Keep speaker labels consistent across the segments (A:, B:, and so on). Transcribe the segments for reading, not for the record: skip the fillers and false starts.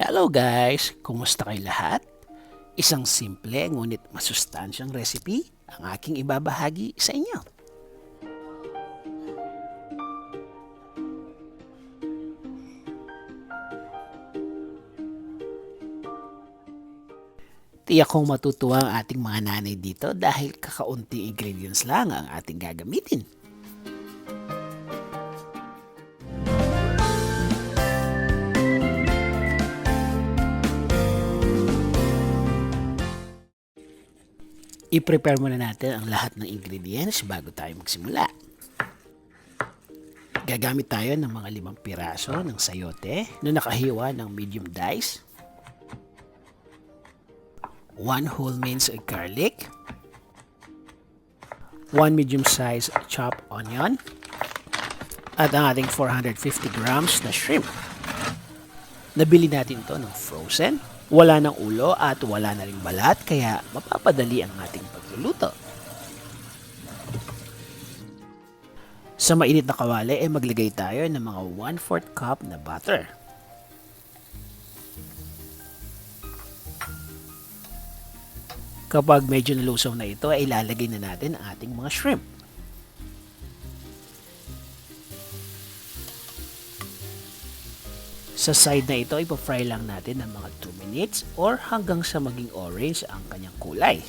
A: Hello guys! Kumusta kayo lahat? Isang simple ngunit masustansyang recipe ang aking ibabahagi sa inyo. Tiyak kong matutuwa ang ating mga nanay dito dahil kakaunting ingredients lang ang ating gagamitin. I-prepare muna natin ang lahat ng ingredients bago tayo magsimula. Gagamit tayo ng mga 5 piraso ng sayote na nakahiwa ng medium dice, 1 whole minced garlic, 1 medium-sized chopped onion, at ang ating 450 grams na shrimp. Nabili natin ito ng frozen. Wala ng ulo at wala na ring balat kaya mapapadali ang ating pagluluto. Sa mainit na kawali ay maglagay tayo ng mga 1/4 cup na butter. Kapag medyo nalusaw na ito ay ilalagay na natin ang ating mga shrimp. Sa side na ito, ipa-fry lang natin ng mga 2 minutes or hanggang sa maging orange ang kanyang kulay.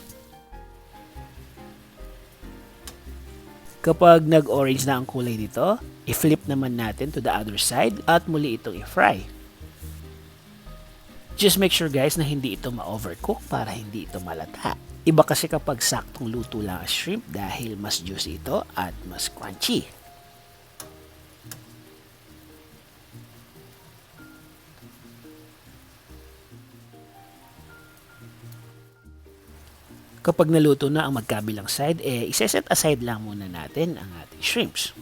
A: Kapag nag-orange na ang kulay nito, i-flip naman natin to the other side at muli itong i-fry. Just make sure guys na hindi ito ma-overcook para hindi ito malata. Iba kasi kapag saktong luto lang ang shrimp dahil mas juicy ito at mas crunchy. Kapag naluto na ang magkabilang side, isa-set aside lang muna natin ang ating shrimps.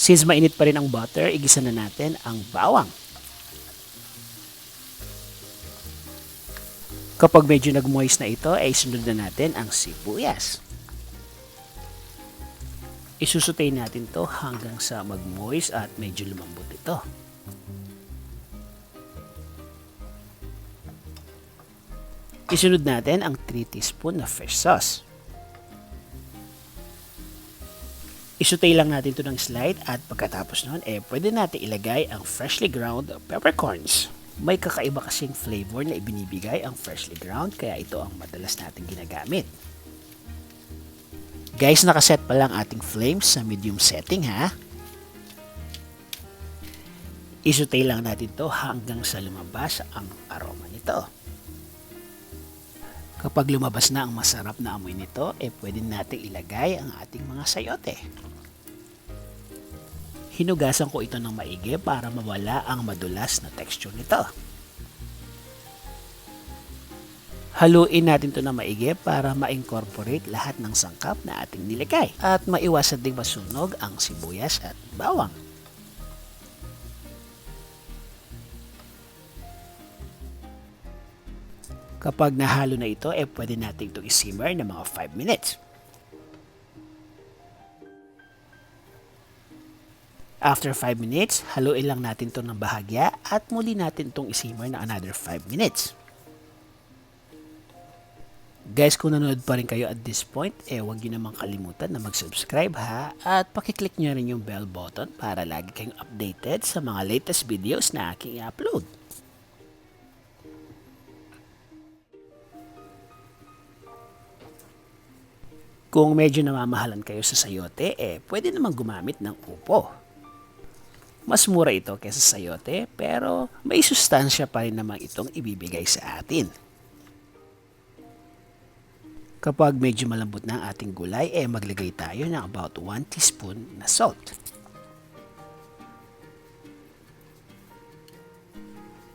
A: Since mainit pa rin ang butter, igisa na natin ang bawang. Kapag medyo nag-moist na ito, ay sunod na natin ang sibuyas. Isusutay natin to hanggang sa mag-moist at medyo lumambot ito. Isunod natin ang 3 teaspoon na fish sauce. Isutay lang natin ito ng slide at pagkatapos nun, pwede natin ilagay ang freshly ground peppercorns. May kakaiba kasing flavor na ibinibigay ang freshly ground kaya ito ang madalas natin ginagamit. Guys, nakaset pa lang ating flames sa medium setting ha. Isutay lang natin to hanggang sa lumabas ang aroma nito. Kapag lumabas na ang masarap na amoy nito, pwede natin ilagay ang ating mga sayote. Hinugasan ko ito ng maigi para mawala ang madulas na texture nito. Haluin natin ito ng maigi para ma-incorporate lahat ng sangkap na ating nilagay at maiwasan ding masunog ang sibuyas at bawang. Kapag nahalo na ito, pwede natin itong isimmer ng mga 5 minutes. After 5 minutes, haluin lang natin ito ng bahagya at muli natin itong isimmer na another 5 minutes. Guys, kung nanonood pa rin kayo at this point, huwag nyo namang kalimutan na mag-subscribe ha at pakiclick nyo rin yung bell button para lagi kayong updated sa mga latest videos na aking i-upload. Kung medyo namamahalan kayo sa sayote, pwede namang gumamit ng upo. Mas mura ito kaysa sayote, pero may sustansya pa rin naman itong ibibigay sa atin. Kapag medyo malambot na ang ating gulay, maglagay tayo ng about 1 teaspoon na salt.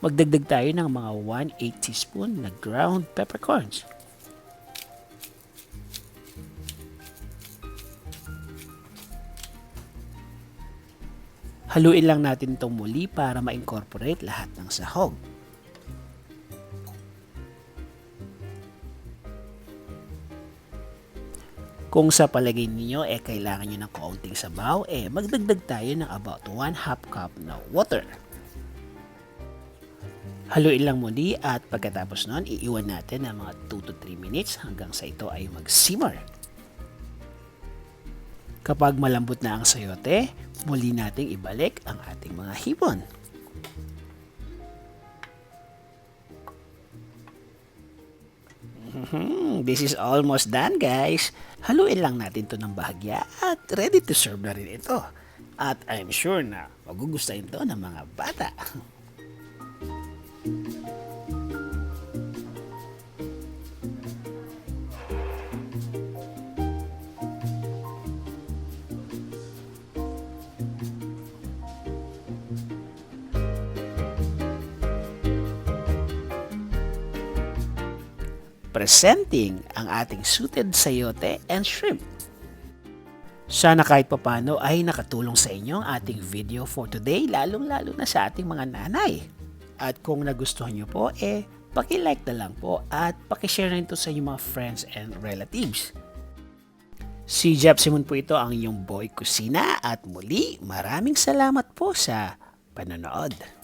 A: Magdagdag tayo ng mga 1/8 teaspoon na ground peppercorns. Haluin lang natin itong muli para ma-incorporate lahat ng sahog. Kung sa palagay ninyo kailangan nyo ng kaunting sabaw, magdagdag tayo ng about 1/2 cup na water. Haluin lang muli at pagkatapos nun, iiwan natin ng mga 2 to 3 minutes hanggang sa ito ay mag-simmer. Kapag malambot na ang sayote, muli nating ibalik ang ating mga hipon. This is almost done, guys. Haluin lang natin to ng bahagya at ready to serve na rin ito. At I'm sure na magugustuhin to ng mga bata. Presenting ang ating sauteed sayote and shrimp. Sana kahit papano ay nakatulong sa inyo ang ating video for today, lalong-lalo na sa ating mga nanay. At kung nagustuhan nyo po, paki-like na lang po at paki-share na ito sa inyong mga friends and relatives. Si Simun po ito ang inyong boy kusina at muli maraming salamat po sa panonood.